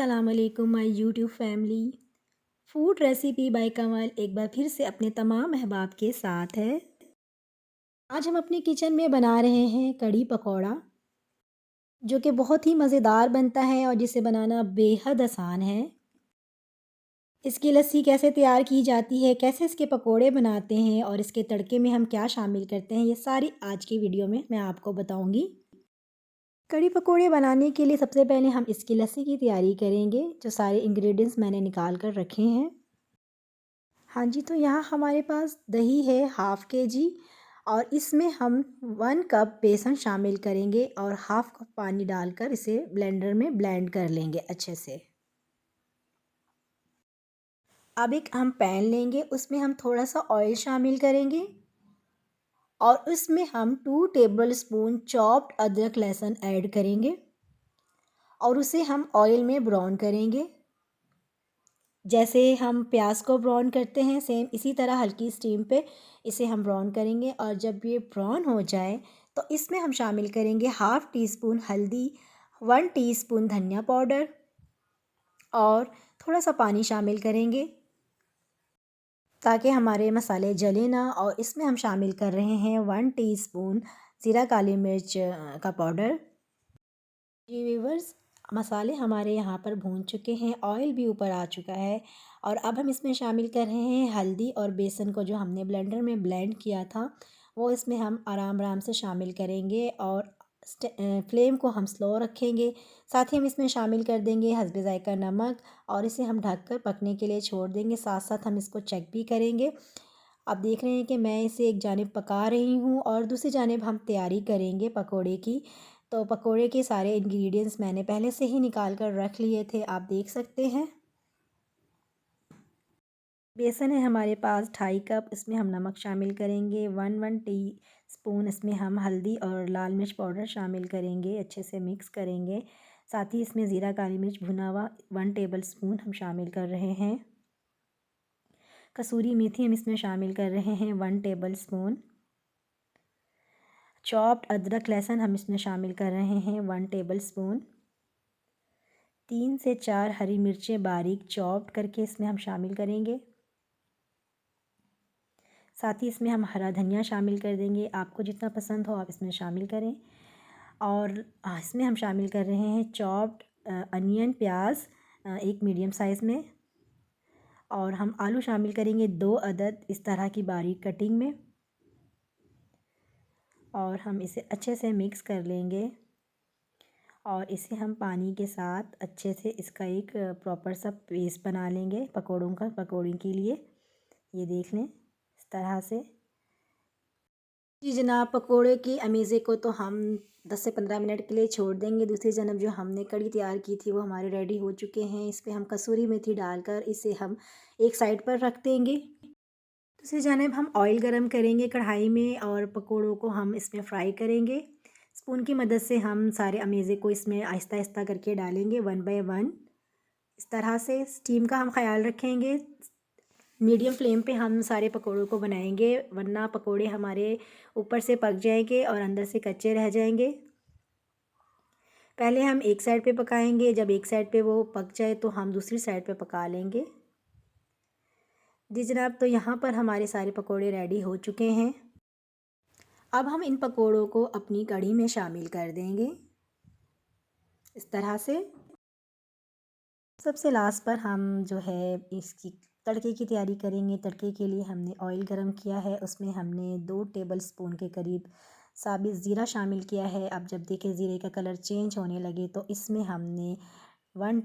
अस्सलाम वालेकुम my YouTube family. Food recipe by Kamal एक बार फिर से अपने तमाम अहबाब के साथ है। आज हम अपने किचन में बना रहे हैं कड़ी पकौड़ा, जो कि बहुत ही मज़ेदार बनता है और जिसे बनाना बेहद आसान है। इसकी लस्सी कैसे तैयार की जाती है, कैसे इसके पकोड़े बनाते हैं और इसके तड़के में हम क्या शामिल करते हैं, ये सारी आज की वीडियो में मैं आपको बताऊँगी। कड़ी पकोड़े बनाने के लिए सबसे पहले हम इसकी लस्सी की तैयारी करेंगे, जो सारे इंग्रेडिएंट्स मैंने निकाल कर रखे हैं। हाँ जी, तो यहाँ हमारे पास दही है हाफ़ केजी और इसमें हम 1 कप बेसन शामिल करेंगे और हाफ़ कप पानी डालकर इसे ब्लेंडर में ब्लेंड कर लेंगे अच्छे से। अब एक हम पैन लेंगे, उसमें हम थोड़ा-सा ऑयल शामिल करेंगे और उसमें हम 2 टेबलस्पून चॉप्ड अदरक लहसुन ऐड करेंगे और उसे हम ऑयल में ब्राउन करेंगे। जैसे हम प्याज को ब्राउन करते हैं सेम इसी तरह हल्की स्टीम पे इसे हम ब्राउन करेंगे और जब ये ब्राउन हो जाए तो इसमें हम शामिल करेंगे हाफ़ टी स्पून हल्दी, 1 टीस्पून धनिया पाउडर और थोड़ा सा पानी शामिल करेंगे ताकि हमारे मसाले जले ना। और इसमें हम शामिल कर रहे हैं 1 टीस्पून ज़ीरा काली मिर्च का पाउडर। जी व्यूवर्स, मसाले हमारे यहाँ पर भून चुके हैं, ऑयल भी ऊपर आ चुका है और अब हम इसमें शामिल कर रहे हैं हल्दी और बेसन को जो हमने ब्लेंडर में ब्लेंड किया था वो इसमें हम आराम आराम से शामिल करेंगे और फ्लेम को हम स्लो रखेंगे। साथ ही हम इसमें शामिल कर देंगे हस्बे ज़ायका नमक और इसे हम ढककर पकने के लिए छोड़ देंगे। साथ साथ हम इसको चेक भी करेंगे। आप देख रहे हैं कि मैं इसे एक जानिब पका रही हूँ और दूसरी जानिब हम तैयारी करेंगे पकोड़े की। तो पकोड़े के सारे इंग्रेडिएंट्स मैंने पहले से ही निकाल कर रख लिए थे, आप देख सकते हैं। बेसन है हमारे पास 2.5 कप, इसमें हम नमक शामिल करेंगे, 1 टीस्पून इसमें हम हल्दी और लाल मिर्च पाउडर शामिल करेंगे, अच्छे से मिक्स करेंगे। साथ ही इसमें ज़ीरा काली मिर्च भुना हुआ 1 टेबलस्पून हम शामिल कर रहे हैं। कसूरी मेथी हम इसमें शामिल कर रहे हैं 1 टेबलस्पून। चॉप्ड अदरक लहसुन हम इसमें शामिल कर रहे हैं 1 टेबलस्पून। 3 से 4 हरी मिर्चें बारीक चॉप्ड करके इसमें हम शामिल करेंगे। साथ ही इसमें हम हरा धनिया शामिल कर देंगे, आपको जितना पसंद हो आप इसमें शामिल करें। और इसमें हम शामिल कर रहे हैं चॉप्ड अनियन प्याज एक मीडियम साइज़ में और हम आलू शामिल करेंगे 2 अदद इस तरह की बारीक कटिंग में और हम इसे अच्छे से मिक्स कर लेंगे और इसे हम पानी के साथ अच्छे से इसका एक प्रॉपर सा पेस्ट बना लेंगे पकौड़ों के लिए। ये देख लें इस तरह से। जी जनाब, पकोड़े की अमीज़े को तो हम 10 से 15 मिनट के लिए छोड़ देंगे। दूसरी जानब जो हमने कड़ी तैयार की थी वो हमारे रेडी हो चुके हैं। इस पर हम कसूरी मेथी डालकर इसे हम एक साइड पर रख देंगे। दूसरी जानब हम ऑयल गरम करेंगे कढ़ाई में और पकोड़ों को हम इसमें फ्राई करेंगे। स्पून की मदद से हम सारे अमीज़े को इसमें आहिस्ता आहिस्ता करके डालेंगे 1 बाय 1 इस तरह से। स्टीम का हम ख्याल रखेंगे, मीडियम फ्लेम पे हम सारे पकोड़ों को बनाएंगे वरना पकोड़े हमारे ऊपर से पक जाएंगे और अंदर से कच्चे रह जाएंगे। पहले हम एक साइड पे पकाएंगे, जब एक साइड पे वो पक जाए तो हम दूसरी साइड पे पका लेंगे। जी जनाब, तो यहाँ पर हमारे सारे पकोड़े रेडी हो चुके हैं। अब हम इन पकोड़ों को अपनी कढ़ी में शामिल कर देंगे इस तरह से। सबसे लास्ट पर हम जो है इसकी तड़के की तैयारी करेंगे। तड़के के लिए हमने ऑयल गरम किया है, उसमें हमने 2 टेबलस्पून के करीब साबित ज़ीरा शामिल किया है। अब जब देखें ज़ीरे का कलर चेंज होने लगे तो इसमें हमने 1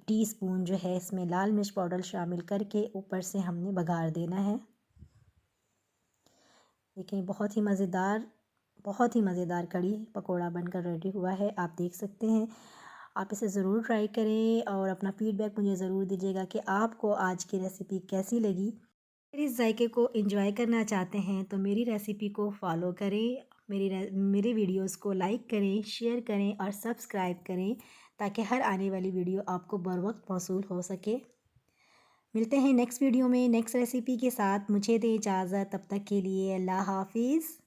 टीस्पून जो है इसमें लाल मिर्च पाउडर शामिल करके ऊपर से हमने बघार देना है। देखिए बहुत ही मज़ेदार कड़ी पकोड़ा बनकर रेडी हुआ है, आप देख सकते हैं। आप इसे ज़रूर ट्राई करें और अपना फ़ीडबैक मुझे ज़रूर दीजिएगा कि आपको आज की रेसिपी कैसी लगी। मेरे इस जायके को एंजॉय करना चाहते हैं तो मेरी रेसिपी को फॉलो करें, मेरे वीडियोस को लाइक करें, शेयर करें और सब्सक्राइब करें ताकि हर आने वाली वीडियो आपको बर वक्त मौसूल हो सके। मिलते हैं नेक्स्ट वीडियो में नेक्स्ट रेसिपी के साथ। मुझे दें इजाज़त, तब तक के लिए अल्लाह हाफिज़।